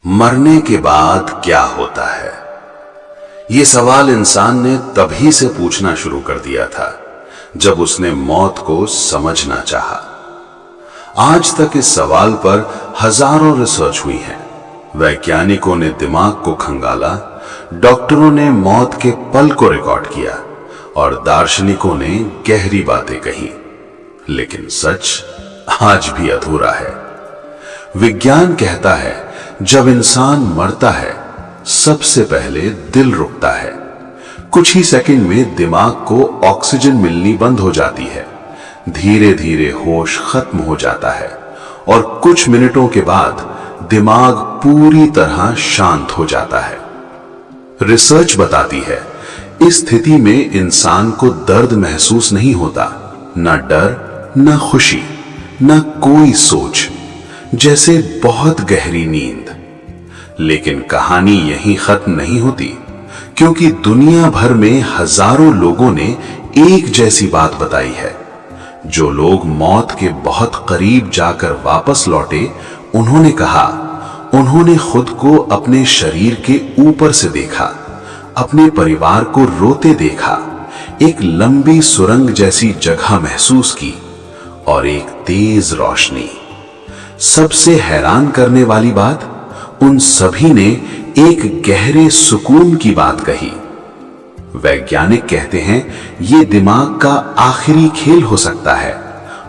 मरने के बाद क्या होता है? ये सवाल इंसान ने तभी से पूछना शुरू कर दिया था जब उसने मौत को समझना चाहा। आज तक इस सवाल पर हजारों रिसर्च हुई है। वैज्ञानिकों ने दिमाग को खंगाला, डॉक्टरों ने मौत के पल को रिकॉर्ड किया और दार्शनिकों ने गहरी बातें कही, लेकिन सच आज भी अधूरा है। विज्ञान कहता है जब इंसान मरता है सबसे पहले दिल रुकता है। कुछ ही सेकंड में दिमाग को ऑक्सीजन मिलनी बंद हो जाती है, धीरे धीरे होश खत्म हो जाता है और कुछ मिनटों के बाद दिमाग पूरी तरह शांत हो जाता है। रिसर्च बताती है इस स्थिति में इंसान को दर्द महसूस नहीं होता, न डर, न खुशी, न कोई सोच, जैसे बहुत गहरी नींद। लेकिन कहानी यहीं खत्म नहीं होती, क्योंकि दुनिया भर में हजारों लोगों ने एक जैसी बात बताई है। जो लोग मौत के बहुत करीब जाकर वापस लौटे, उन्होंने कहा उन्होंने खुद को अपने शरीर के ऊपर से देखा, अपने परिवार को रोते देखा, एक लंबी सुरंग जैसी जगह महसूस की और एक तेज रोशनी। सबसे हैरान करने वाली बात, उन सभी ने एक गहरे सुकून की बात कही। वैज्ञानिक कहते हैं ये दिमाग का आखिरी खेल हो सकता है।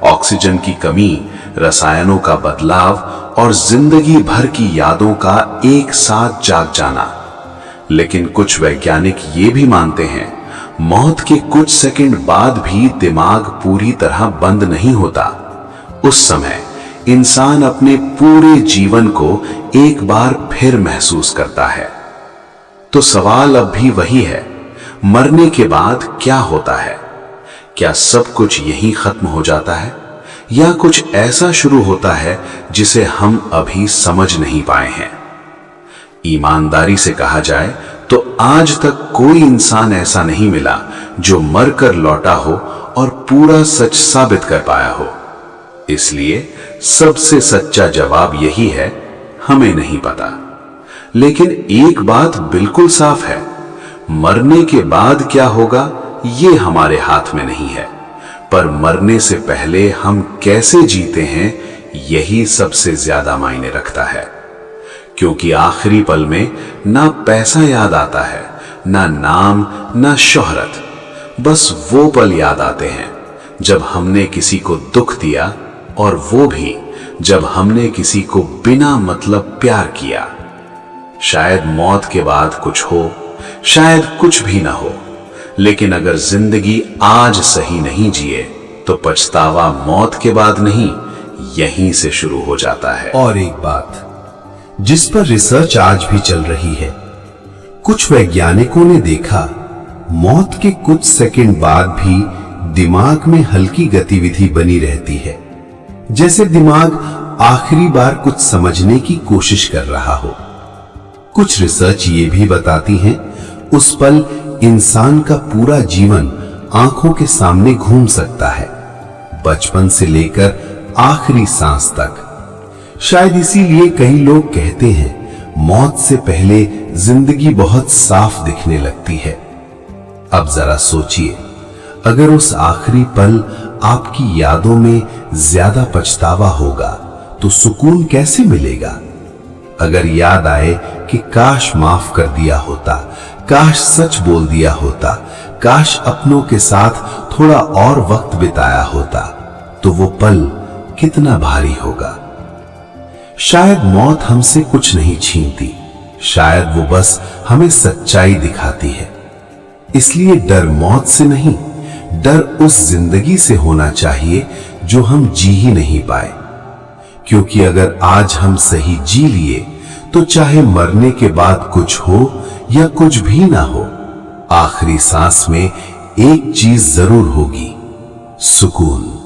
ऑक्सीजन की कमी, रसायनों का बदलाव और जिंदगी भर की यादों का एक साथ जाग जाना। लेकिन कुछ वैज्ञानिक ये भी मानते हैं मौत के कुछ सेकंड बाद भी दिमाग पूरी तरह बंद नहीं होता। उस समय इंसान अपने पूरे जीवन को एक बार फिर महसूस करता है। तो सवाल अब भी वही है, मरने के बाद क्या होता है? क्या सब कुछ यहीं खत्म हो जाता है या कुछ ऐसा शुरू होता है जिसे हम अभी समझ नहीं पाए हैं? ईमानदारी से कहा जाए तो आज तक कोई इंसान ऐसा नहीं मिला जो मरकर लौटा हो और पूरा सच साबित कर पाया हो। इसलिए सबसे सच्चा जवाब यही है, हमें नहीं पता। लेकिन एक बात बिल्कुल साफ है, मरने के बाद क्या होगा ये हमारे हाथ में नहीं है, पर मरने से पहले हम कैसे जीते हैं यही सबसे ज्यादा मायने रखता है। क्योंकि आखिरी पल में ना पैसा याद आता है, ना नाम, ना शोहरत, बस वो पल याद आते हैं जब हमने किसी को दुख दिया, और वो भी जब हमने किसी को बिना मतलब प्यार किया। शायद मौत के बाद कुछ हो, शायद कुछ भी ना हो, लेकिन अगर जिंदगी आज सही नहीं जिए तो पछतावा मौत के बाद नहीं, यहीं से शुरू हो जाता है। और एक बात जिस पर रिसर्च आज भी चल रही है, कुछ वैज्ञानिकों ने देखा मौत के कुछ सेकंड बाद भी दिमाग में हल्की गतिविधि बनी रहती है, जैसे दिमाग आखिरी बार कुछ समझने की कोशिश कर रहा हो। कुछ रिसर्च ये भी बताती हैं उस पल इंसान का पूरा जीवन आंखों के सामने घूम सकता है, बचपन से लेकर आखिरी सांस तक। शायद इसीलिए कई लोग कहते हैं मौत से पहले जिंदगी बहुत साफ दिखने लगती है। अब जरा सोचिए, अगर उस आखिरी पल आपकी यादों में ज्यादा पछतावा होगा तो सुकून कैसे मिलेगा? अगर याद आए कि काश माफ कर दिया होता, काश सच बोल दिया होता, काश अपनों के साथ थोड़ा और वक्त बिताया होता, तो वो पल कितना भारी होगा। शायद मौत हमसे कुछ नहीं छीनती, शायद वो बस हमें सच्चाई दिखाती है। इसलिए डर मौत से नहीं, डर उस जिंदगी से होना चाहिए जो हम जी ही नहीं पाए। क्योंकि अगर आज हम सही जी लिए तो चाहे मरने के बाद कुछ हो या कुछ भी ना हो, आखिरी सांस में एक चीज जरूर होगी, सुकून।